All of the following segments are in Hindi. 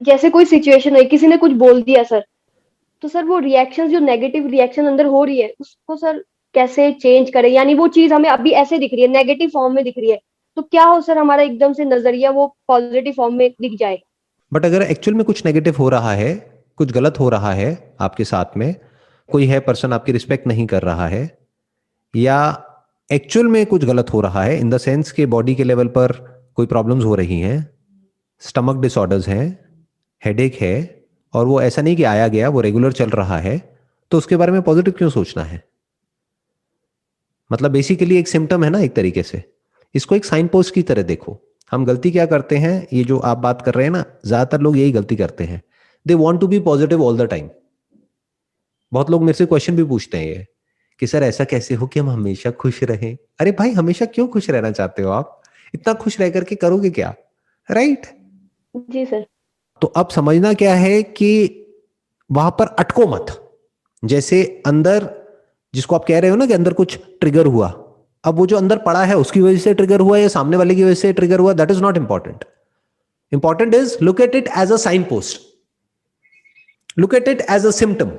जैसे कोई सिचुएशन है, किसी ने कुछ बोल दिया सर, तो सर वो रिएक्शन, जो नेगेटिव रिएक्शन अंदर हो रही है, उसको सर कैसे चेंज करें? यानी वो चीज हमें अभी ऐसे दिख रही है, नेगेटिव फॉर्म में दिख रही है, तो क्या हो सर हमारा एकदम से नजरिया वो पॉजिटिव फॉर्म में दिख जाए? बट अगर एक्चुअल में कुछ नेगेटिव हो रहा है, कुछ गलत हो रहा है आपके साथ में, कोई है पर्सन आपकी रिस्पेक्ट नहीं कर रहा है, या एक्चुअल में कुछ गलत हो रहा है इन द सेंस के बॉडी के लेवल पर कोई प्रॉब्लम्स हो रही हैं, स्टमक डिसऑर्डर्स हैं, हेडेक है, और वो ऐसा नहीं कि आया गया, वो रेगुलर चल रहा है, तो उसके बारे में पॉजिटिव क्यों सोचना है? मतलब बेसिकली एक सिम्टम है ना एक तरीके से। इसको एक साइन पोस्ट की तरह देखो। हम गलती क्या करते हैं, ये जो आप बात कर रहे हैं ना, ज्यादातर लोग यही गलती करते हैं। They want to be positive all the time. बहुत लोग मेरे से क्वेश्चन भी पूछते हैं ये कि सर ऐसा कैसे हो कि हम हमेशा खुश रहें। अरे भाई, हमेशा क्यों खुश रहना चाहते हो आप? इतना खुश रह करके करोगे क्या? राइट। जी सर। तो अब समझना क्या है कि वहां पर अटको मत। जैसे अंदर, जिसको आप कह रहे हो ना कि अंदर कुछ ट्रिगर हुआ, अब वो जो अंदर पड़ा है उसकी वजह से ट्रिगर हुआ या सामने वाले की वजह से ट्रिगर हुआ, that is not important. Important is look at it as a signpost, look at it as a symptom,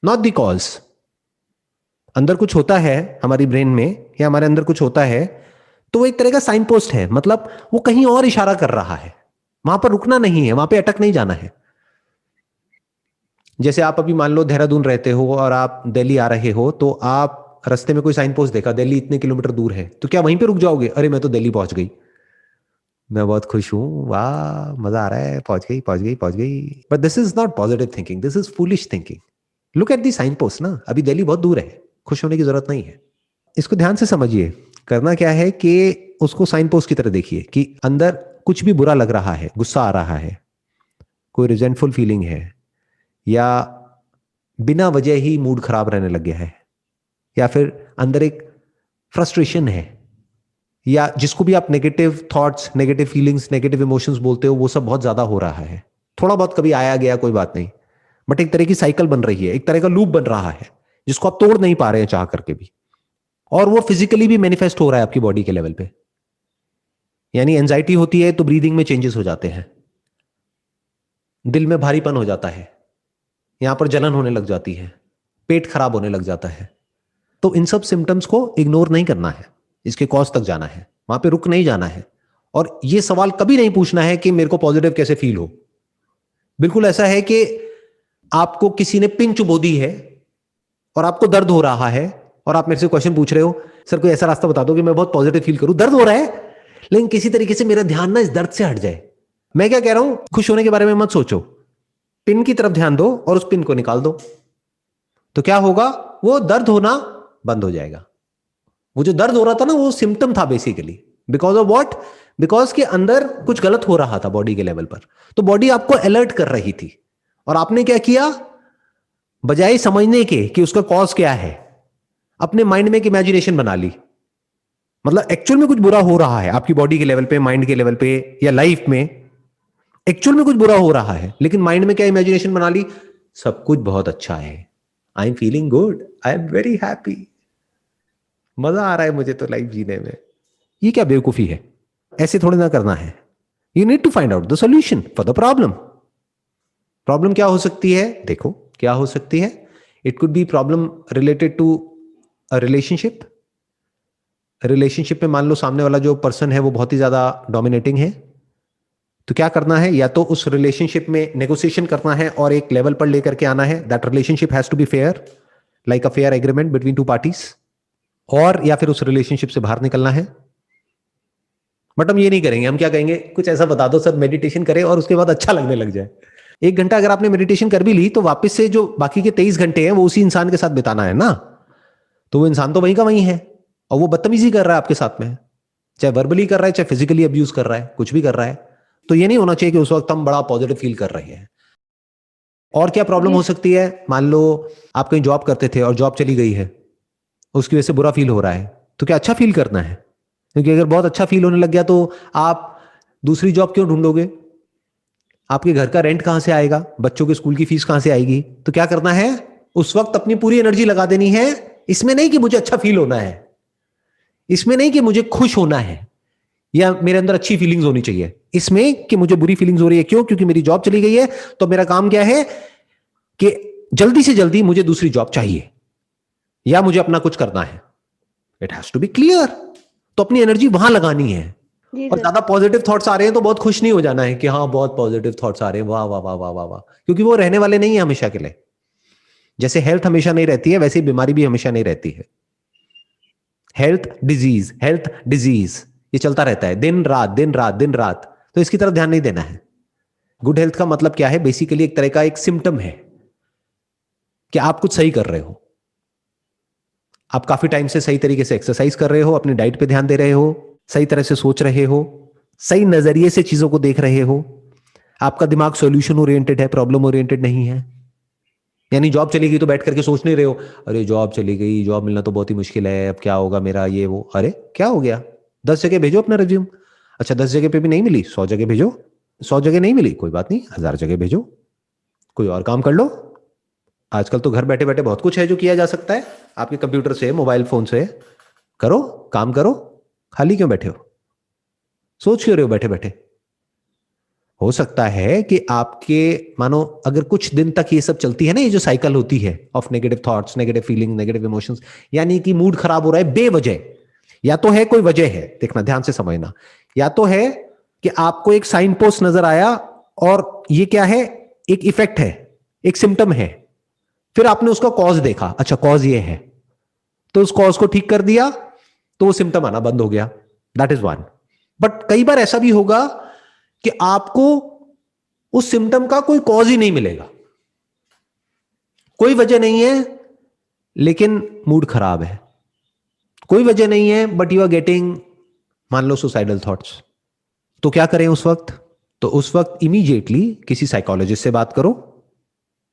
not the cause. अंदर कुछ होता है हमारी ब्रेन में, या हमारे अंदर कुछ होता है, तो वो एक तरह का साइन पोस्ट है। मतलब वो कहीं और इशारा कर रहा है, वहां पर रुकना नहीं है, वहां पे अटक नहीं जाना है। जैसे आप अभी मान लो देहरादून रहते हो और आप दिल्ली आ रहे हो, तो आप रास्ते में कोई साइन पोस्ट देखा, दिल्ली इतने किलोमीटर दूर है, तो क्या वहीं पे रुक जाओगे? अरे मैं तो दिल्ली पहुंच गई, मैं बहुत खुश हूं, वाह मजा आ रहा है, पहुंच गई पहुंच गई पहुंच गई। But this is not positive thinking, this is foolish thinking. Look at the sign post ना, अभी दिल्ली बहुत दूर है, खुश होने की जरूरत नहीं है। इसको ध्यान से समझिए। करना क्या है कि उसको साइन पोस्ट की तरह देखिए कि अंदर कुछ भी बुरा लग रहा है, गुस्सा आ रहा है, कोई रिजेंटफुल फीलिंग है, या बिना वजह ही मूड खराब रहने लग गया है, या फिर अंदर एक फ्रस्ट्रेशन है, या जिसको भी आप negative thoughts, negative feelings, negative emotions बोलते हो, वो सब बहुत ज्यादा हो रहा है। थोड़ा बहुत कभी आया गया कोई बात नहीं, बट एक तरह की साइकिल बन रही है, एक तरह का लूप बन रहा है, जिसको आप तोड़ नहीं पा रहे हैं चाह करके भी। और वो फिजिकली भी मैनिफेस्ट हो रहा है आपकी बॉडी के लेवल पे। यानी एंजाइटी होती है तो ब्रीदिंग में चेंजेस हो जाते हैं, दिल में भारीपन हो जाता है, यहां पर जलन होने लग जाती है, पेट खराब होने लग जाता है। तो इन सब सिम्टम्स को इग्नोर नहीं करना है, इसके कॉज तक जाना है, वहां पे रुक नहीं जाना है। और ये सवाल कभी नहीं पूछना है कि मेरे को पॉजिटिव कैसे फील हो। बिल्कुल ऐसा है कि आपको किसी ने पिन चुबो दी है और आपको दर्द हो रहा है, और आप मेरे से क्वेश्चन पूछ रहे हो, सर कोई ऐसा रास्ता बता दो कि मैं बहुत पॉजिटिव फील करूं, दर्द हो रहा है लेकिन किसी तरीके से मेरा ध्यान ना इस दर्द से हट जाए। मैं क्या कह रहा हूं, खुश होने के बारे में मत सोचो, पिन की तरफ ध्यान दो और उस पिन को निकाल दो। तो क्या होगा, वो दर्द होना बंद हो जाएगा। वो जो दर्द हो रहा था ना, वो सिम्टम था basically. Because of what? Because के अंदर कुछ गलत हो रहा था बॉडी के लेवल पर, तो बॉडी आपको अलर्ट कर रही थी। और आपने क्या किया, बजाय समझने के कि उसका कॉज क्या है, अपने माइंड में एक इमेजिनेशन बना ली। मतलब एक्चुअल में कुछ बुरा हो रहा है आपकी बॉडी के लेवल पे, माइंड के लेवल पे, या लाइफ में एक्चुअल में कुछ बुरा हो रहा है, लेकिन माइंड में क्या इमेजिनेशन बना ली, सब कुछ बहुत अच्छा है, I am feeling good, I am very happy, मजा आ रहा है मुझे तो लाइफ जीने में। ये क्या बेवकूफी है? ऐसे थोड़ी ना करना है। You need to find out the solution for the problem. Problem क्या हो सकती है? देखो क्या हो सकती है। It could be problem related to a relationship. Relationship में मान लो सामने वाला जो पर्सन है वो बहुत ही ज्यादा डोमिनेटिंग है, तो क्या करना है, या तो उस रिलेशनशिप में नेगोशिएशन करना है और एक लेवल पर लेकर के आना है। That relationship has to be fair, like a fair agreement between two parties. और या फिर उस रिलेशनशिप से बाहर निकलना है। बट हम ये नहीं करेंगे। हम क्या कहेंगे, कुछ ऐसा बता दो सर मेडिटेशन करें और उसके बाद अच्छा लगने लग जाए। 1 घंटा अगर आपने मेडिटेशन कर भी ली, तो वापस से जो बाकी के 23 घंटे हैं वो उसी इंसान के साथ बिताना है ना। तो वो इंसान तो वहीं का वहीं है, और वो बदतमीजी कर रहा है आपके साथ में, चाहे वर्बली कर रहा है, चाहे फिजिकली अब्यूज कर रहा है, कुछ भी कर रहा है। तो ये नहीं होना चाहिए कि उस वक्त हम बड़ा पॉजिटिव फील कर रहे हैं। और क्या प्रॉब्लम जी हो सकती है, मान लो आप कहीं जॉब करते थे और जॉब चली गई है, उसकी वजह से बुरा फील हो रहा है, तो क्या अच्छा फील करना है? क्योंकि अगर बहुत अच्छा फील होने लग गया तो आप दूसरी जॉब क्यों ढूंढोगे? आपके घर का रेंट कहां से आएगा, बच्चों के स्कूल की फीस कहां से आएगी? तो क्या करना है, उस वक्त अपनी पूरी एनर्जी लगा देनी है इसमें नहीं कि मुझे अच्छा फील होना है, इसमें नहीं कि मुझे खुश होना है, या मेरे अंदर अच्छी फीलिंग्स होनी चाहिए, इसमें कि मुझे बुरी फीलिंग्स हो रही है। क्यों? क्योंकि मेरी जॉब चली गई है। तो मेरा काम क्या है कि जल्दी से जल्दी मुझे दूसरी जॉब चाहिए या मुझे अपना कुछ करना है। It has to be clear. तो अपनी एनर्जी वहां लगानी है। जी और सर। ज्यादा पॉजिटिव थॉट्स आ रहे हैं तो बहुत खुश नहीं हो जाना है कि हाँ बहुत पॉजिटिव थॉट्स आ रहे हैं, वाह वाह वाह वाह वाह वाह, क्योंकि वो रहने वाले नहीं है हमेशा के लिए। जैसे हेल्थ हमेशा नहीं रहती है, वैसे ही बीमारी भी हमेशा नहीं रहती है। हेल्थ डिजीज, हेल्थ डिजीज, ये चलता रहता है दिन रात दिन रात दिन रात। तो इसकी तरफ ध्यान नहीं देना है। गुड हेल्थ का मतलब क्या है? बेसिकली एक तरह का एक सिम्टम है कि आप कुछ सही कर रहे हो। आप काफी टाइम से सही तरीके से एक्सरसाइज कर रहे हो, अपनी डाइट पे ध्यान दे रहे हो, सही तरह से सोच रहे हो, सही नजरिए से चीजों को देख रहे हो, आपका दिमाग सॉल्यूशन ओरिएंटेड है, प्रॉब्लम ओरिएंटेड नहीं है। यानी जॉब चली गई तो बैठ करके सोच नहीं रहे हो, अरे जॉब चली गई, जॉब मिलना तो बहुत ही मुश्किल है, अब क्या होगा मेरा, ये वो। अरे क्या हो गया? 10 जगह भेजो अपना रिज्यूम। अच्छा 10 जगह पे भी नहीं मिली, 100 जगह भेजो। 100 जगह नहीं मिली कोई बात नहीं, 1000 जगह भेजो। कोई और काम कर लो। आजकल तो घर बैठे बैठे बहुत कुछ है जो किया जा सकता है, आपके कंप्यूटर से, मोबाइल फोन से। करो, काम करो। खाली क्यों बैठे हो? सोच क्यों रहे हो बैठे बैठे? हो सकता है कि आपके, मानो अगर कुछ दिन तक ये सब चलती है ना, ये जो साइकिल होती है of negative thoughts, negative feeling, negative emotions, यानी कि मूड खराब हो रहा है बेवजह, या तो है कोई वजह है, देखना ध्यान से समझना, या तो है कि आपको एक साइन पोस्ट नजर आया और ये क्या है, एक इफेक्ट है, एक सिम्टम है, फिर आपने उसका कॉज देखा, अच्छा कॉज ये है, तो उस कॉज को ठीक कर दिया तो वो सिम्टम आना बंद हो गया। That is one. बट कई बार ऐसा भी होगा कि आपको उस सिम्टम का कोई कॉज ही नहीं मिलेगा, कोई वजह नहीं है लेकिन मूड खराब है, कोई वजह नहीं है बट यू आर गेटिंग, मान लो सुसाइडल थॉट्स। तो क्या करें उस वक्त? तो उस वक्त इमीडिएटली किसी साइकोलॉजिस्ट से बात करो,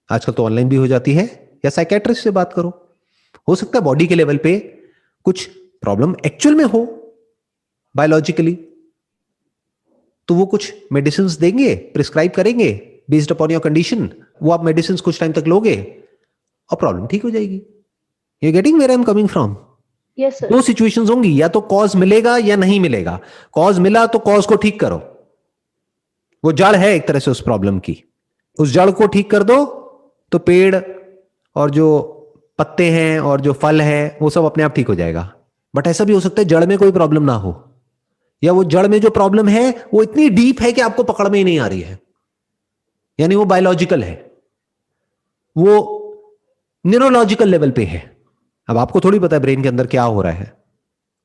आजकल तो ऑनलाइन भी हो जाती है, या साइकेट्रिस्ट से बात करो। हो सकता है बॉडी के लेवल पे कुछ प्रॉब्लम एक्चुअल में हो बायोलॉजिकली, तो वो कुछ मेडिसिन देंगे, प्रिस्क्राइब करेंगे बेस्ड अपॉन योर कंडीशन। वो आप मेडिसिन कुछ टाइम तक लोगे और प्रॉब्लम ठीक हो जाएगी। You getting where I am coming from? Yes sir. दो सिचुएशंस होंगी, या तो कॉज मिलेगा या नहीं मिलेगा। कॉज मिला तो कॉज को ठीक करो, वो जड़ है एक तरह से उस प्रॉब्लम की, उस जड़ को ठीक कर दो तो पेड़ और जो पत्ते हैं और जो फल है वो सब अपने आप ठीक हो जाएगा। बट ऐसा भी हो सकता है जड़ में कोई प्रॉब्लम ना हो, या वो जड़ में जो प्रॉब्लम है वो इतनी डीप है कि आपको पकड़ में ही नहीं आ रही है, यानी वो बायोलॉजिकल है, वो न्यूरोलॉजिकल लेवल पे है। अब आपको थोड़ी पता है ब्रेन के अंदर क्या हो रहा है,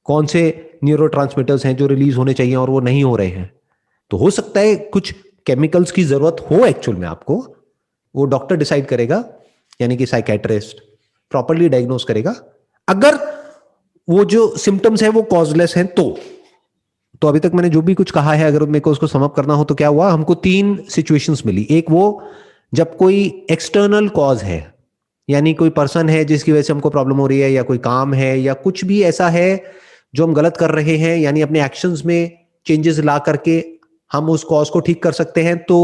कौन से न्यूरोट्रांसमीटर्स हैं जो रिलीज होने चाहिए और वो नहीं हो रहे हैं। तो हो सकता है कुछ केमिकल्स की जरूरत हो एक्चुअल में आपको, वो डॉक्टर डिसाइड करेगा, यानी कि साइकेट्रिस्ट प्रॉपरली डायग्नोस करेगा। अगर वो जो सिम्टम्स है वो कॉजलेस हैं तो अभी तक मैंने जो भी कुछ कहा है, अगर मेरे को उसको समअप करना हो तो क्या हुआ, हमको 3 सिचुएशंस मिली। एक वो जब कोई एक्सटर्नल कॉज है, यानी कोई पर्सन है जिसकी वजह से हमको प्रॉब्लम हो रही है, या कोई काम है, या कुछ भी ऐसा है जो हम गलत कर रहे हैं, यानी अपने एक्शंस में चेंजेस ला करके हम उस कॉज को ठीक कर सकते हैं। तो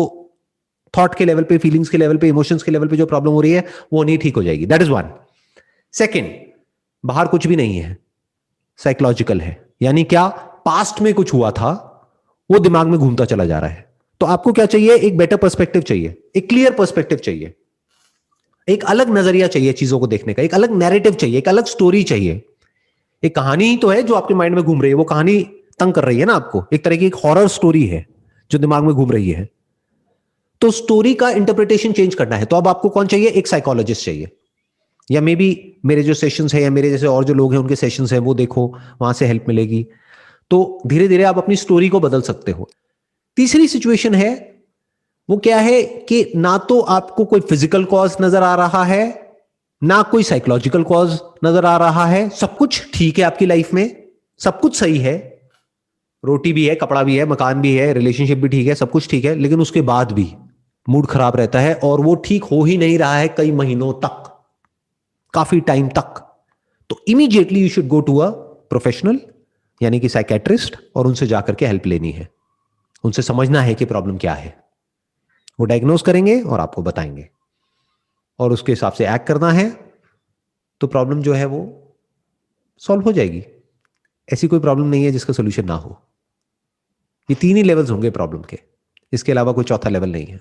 थॉट के लेवल पे, फीलिंग्स के लेवल पे, इमोशंस के लेवल पे जो प्रॉब्लम हो रही है वो नहीं ठीक हो जाएगी। That is one. सेकेंड, बाहर कुछ भी नहीं है, साइकोलॉजिकल है, यानी क्या, पास्ट में कुछ हुआ था वो दिमाग में घूमता चला जा रहा है। तो आपको क्या चाहिए? एक बेटर पर्सपेक्टिव चाहिए, एक क्लियर पर्सपेक्टिव चाहिए, एक अलग नजरिया चाहिए चीजों को देखने का, एक अलग नैरेटिव चाहिए, एक अलग स्टोरी चाहिए। एक कहानी ही तो है जो आपके माइंड में घूम रही है, वो कहानी तंग कर रही है ना आपको, एक तरह की एक हॉरर स्टोरी है जो दिमाग में घूम रही है। तो स्टोरी का इंटरप्रिटेशन चेंज करना है, तो अब आपको कौन चाहिए? एक साइकोलॉजिस्ट चाहिए, या मे बी मेरे जो सेशंस है या मेरे जैसे और जो लोग हैं उनके सेशंस हैं वो देखो, वहां से हेल्प मिलेगी। तो धीरे धीरे आप अपनी स्टोरी को बदल सकते हो। तीसरी सिचुएशन है, वो क्या है कि ना तो आपको कोई फिजिकल कॉज नजर आ रहा है, ना कोई साइकोलॉजिकल कॉज नजर आ रहा है, सब कुछ ठीक है आपकी लाइफ में, सब कुछ सही है, रोटी भी है, कपड़ा भी है, मकान भी है, रिलेशनशिप भी ठीक है, सब कुछ ठीक है, लेकिन उसके बाद भी मूड खराब रहता है और वो ठीक हो ही नहीं रहा है कई महीनों तक, काफी टाइम तक। तो immediately you should go to a professional, यानी कि साइकेट्रिस्ट, और उनसे जाकर के हेल्प लेनी है, उनसे समझना है कि प्रॉब्लम क्या है। वो डायग्नोस करेंगे और आपको बताएंगे, और उसके हिसाब से एक्ट करना है तो प्रॉब्लम जो है वो सॉल्व हो जाएगी। ऐसी कोई प्रॉब्लम नहीं है जिसका सोल्यूशन ना हो। ये तीन ही लेवल्स होंगे प्रॉब्लम के, इसके अलावा कोई चौथा लेवल नहीं है।